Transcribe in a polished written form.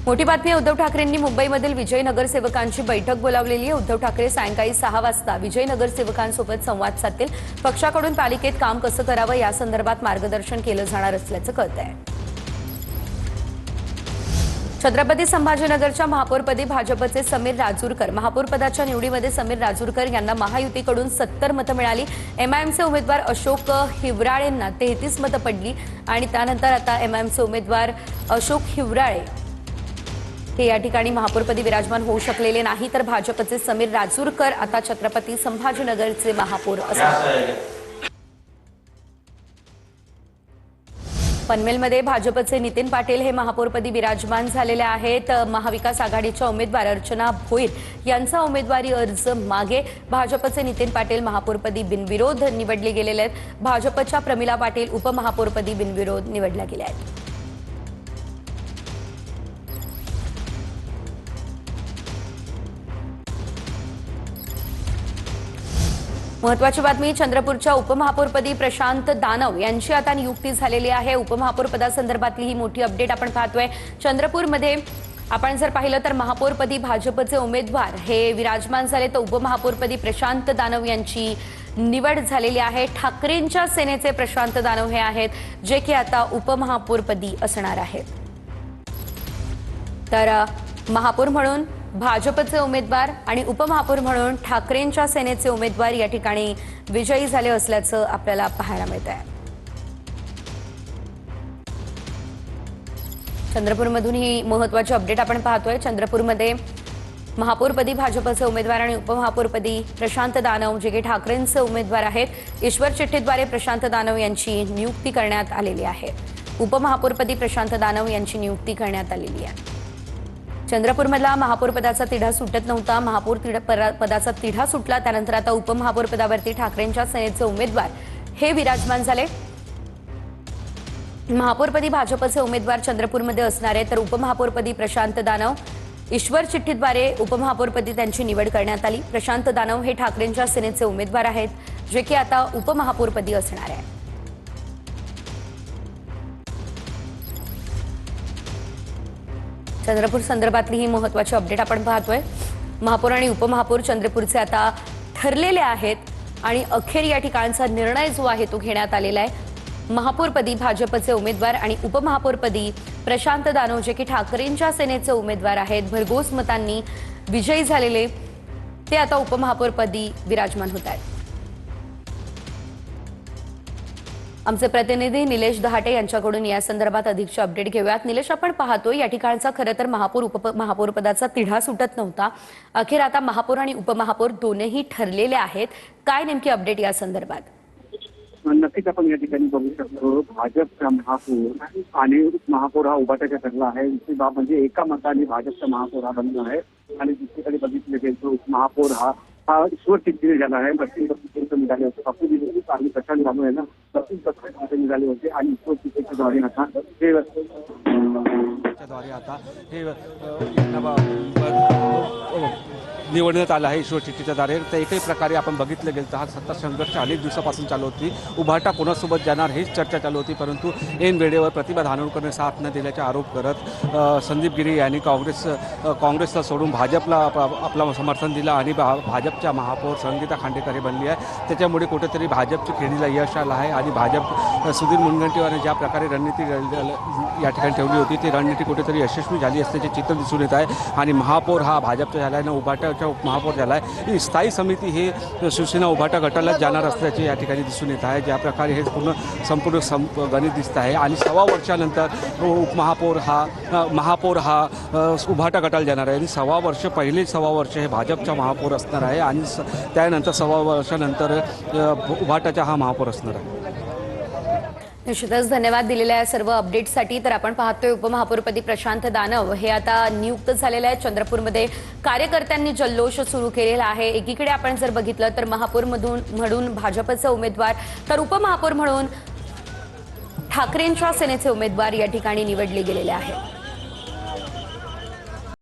मोठी बातमी उद्धव ठाकरेंनी मुंबईमधील विजय नगरसेवकांची बैठक बोलावलेली आहे। उद्धव ठाकरे सायंकाळी 6 वाजता विजय नगरसेवकांसोबत संवाद साधतील। पक्षाकडून पालिकेत काम कसं करावं या संदर्भात मार्गदर्शन केलं जाणार असल्याचं कळतंय। छत्रपती संभाजीनगरच्या महापौरपदी भाजपचे समीर राजूरकर महापौरपदाच्या निवडीमध्ये समीर राजूरकर यांना महायुतीकडून 70 मतं मिळाली। एमआयएमचे उमेदवार अशोक हिवराळेंना 33 मतं पडली आणि त्यानंतर आता एमआयएमचे उमेदवार अशोक हिवराळे हे या ठिकाणी महापौरपदी विराजमान होऊ शकलेले नाही, तर भाजपचे समीर राजूरकर आता छत्रपती संभाजीनगरचे महापौर असणार। पनवेलमध्ये भाजपचे नितीन पाटील हे महापौरपदी विराजमान झालेले आहेत। महाविकास आघाडीच्या उमेदवार अर्चना भोईर यांचा उमेदवारी अर्ज मागे। भाजपचे नितीन पाटील महापौरपदी बिनविरोध निवडले गेलेले आहेत। भाजपच्या प्रमिला पाटील उपमहापौरपदी बिनविरोध निवडल्या गेल्या आहेत। महत्वाची बातमी चंद्रपूरच्या उपमहापौरपदी प्रशांत दानव यांची आता नियुक्ती झालेली आहे। उपमहापौरपदासंदर्भातली ही मोठी अपडेट आपण पाहतोय। चंद्रपूरमध्ये आपण जर पाहिलं तर महापौरपदी भाजपचे उमेदवार हे विराजमान झाले, तर उपमहापौरपदी प्रशांत दानव यांची निवड झालेली आहे। ठाकरेंच्या सेनेचे प्रशांत दानव हे आहेत, जे की आता उपमहापौरपदी असणार आहेत। तर महापौर म्हणून भाजपचे उमेदवार आणि उपमहापौर म्हणून ठाकरेंच्या सेनेचे उमेदवार या ठिकाणी विजयी झाले असल्याचं आपल्याला पाहायला मिळत आहे। चंद्रपूरमधून ही महत्त्वाची अपडेट आपण पाहतोय। चंद्रपूरमध्ये महापौरपदी भाजपचे उमेदवार आणि उपमहापौरपदी प्रशांत दानव जे की ठाकरेंचे उमेदवार आहेत, ईश्वर चिठ्ठीद्वारे प्रशांत दानव यांची नियुक्ती करण्यात आलेली आहे। उपमहापौरपदी प्रशांत दानव यांची नियुक्ती करण्यात आलेली आहे। चंद्रपूरमधला महापौरपदाचा तिढा सुटत नव्हता, महापौर पदाचा तिढा सुटला, त्यानंतर आता उपमहापौरपदावरती ठाकरेंच्या सेनेचे उमेदवार हे विराजमान झाले। महापौरपदी भाजपचे उमेदवार चंद्रपूरमध्ये असणार आहे, तर उपमहापौरपदी प्रशांत दानव ईश्वर चिठ्ठीद्वारे उपमहापौरपदी त्यांची निवड करण्यात आली। प्रशांत दानव हे ठाकरेंच्या सेनेचे उमेदवार आहेत, जे की आता उपमहापौरपदी असणार आहे। चंद्रपूर संदर्भातली ही महत्त्वाची अपडेट आपण पाहतोय। महापौर आणि उपमहापौर चंद्रपूरचे आता ठरलेले आहेत आणि अखेर या ठिकाणचा निर्णय जो आहे तो घेण्यात आलेला आहे। महापौरपदी भाजपचे उमेदवार आणि उपमहापौरपदी प्रशांत दानव जे की ठाकरेंच्या सेनेचे उमेदवार आहेत, भरघोस मतांनी विजयी झालेले, ते आता उपमहापौरपदी विराजमान होत आहेत। आमचे प्रतिनिधी निलेश दहाटे यांच्याकडून या संदर्भात अधिकची अपडेट घेऊयात। निलेश, आपण पाहतो या ठिकाणचा खरं तर महापौर उपमहापौर पदाचा तिढा सुटत नव्हता, अखेर आता महापौर आणि उपमहापौर दोनही ठरलेले आहेत। काय नेमकी अपडेट या संदर्भात? नक्कीच आपण या ठिकाणी बघू शकतो भाजपचा महापौर आणि महापौर हा उभाट्याचा ठरला आहे। दुसरी बाब म्हणजे एका मताने भाजपचा महापौर हा बनला आहे आणि दुसरीकडे बघितले गेले तो महापौर हा ईश्वर चिठ्ठीने झाला आहे। 32% निघाले होते, आणि प्रशांत दानव यांना 33% निघाले होते आणि ईश्वर चिठ्ठीच्याद्वारे आता हे निवडण्यात आलं आहे ईश्वर चिठ्ठीच्याद्वारे। तर एकही प्रकारे आपण बघितलं गेलं तर हा सत्ता संघर्ष अनेक दिवसापासून चालू होती। उभाटा कोणासोबत जाणार हीच चर्चा चालू होती, परंतु ऐन वेळेवर प्रतिभा धानोरकरने साथ न दिल्याचा आरोप करत संदीप गिरी यांनी काँग्रेसला सोडून भाजपला आपला समर्थन दिलं आणि भाजपच्या महापौर संगीता खांडेकर हे बनली आहे। त्याच्यामुळे कुठेतरी भाजपची खेळीला यश आलं आहे आणि भाजप सुधीर मुनगंटीवारने ज्या प्रकारे रणनीती या ठिकाणी ठेवली होती ती रणनीती कुठेतरी यशस्वी झाली असल्याचे चित्र दिसून येत आहे आणि महापौर हा भाजपचा झाला आहे, उभाटा उपमहापौर झाला आहे। स्थायी समिती हे शिवसेना उभाटा गटालाच जाणार असल्याचे या ठिकाणी दिसून येत आहे। ज्या प्रकारे हे संपूर्ण गणित दिसत आहे आणि 6 वर्षानंतर महापौर हा उभाटा गटाला जाणार आहे आणि 6 वर्ष पहिले 6 वर्ष हे भाजपचा महापौर असणार आहे आणि त्यानंतर 6 वर्षानंतर उभाटाचा हा महापौर असणार आहे। निश्चितच धन्यवाद दिलेल्या सर्व अपडेट्ससाठी। तर आपण पाहतोय उपमहापौरपदी प्रशांत दानव हे आता नियुक्त झालेले आहेत। चंद्रपूरमध्ये कार्यकर्त्यांनी जल्लोष सुरू केलेला आहे। एकीकडे आपण जर बघितलं तर महापौर म्हणून भाजपचे उमेदवार, तर उपमहापौर म्हणून ठाकरेंच्या सेनेचे उमेदवार या ठिकाणी निवडले गेलेले आहेत।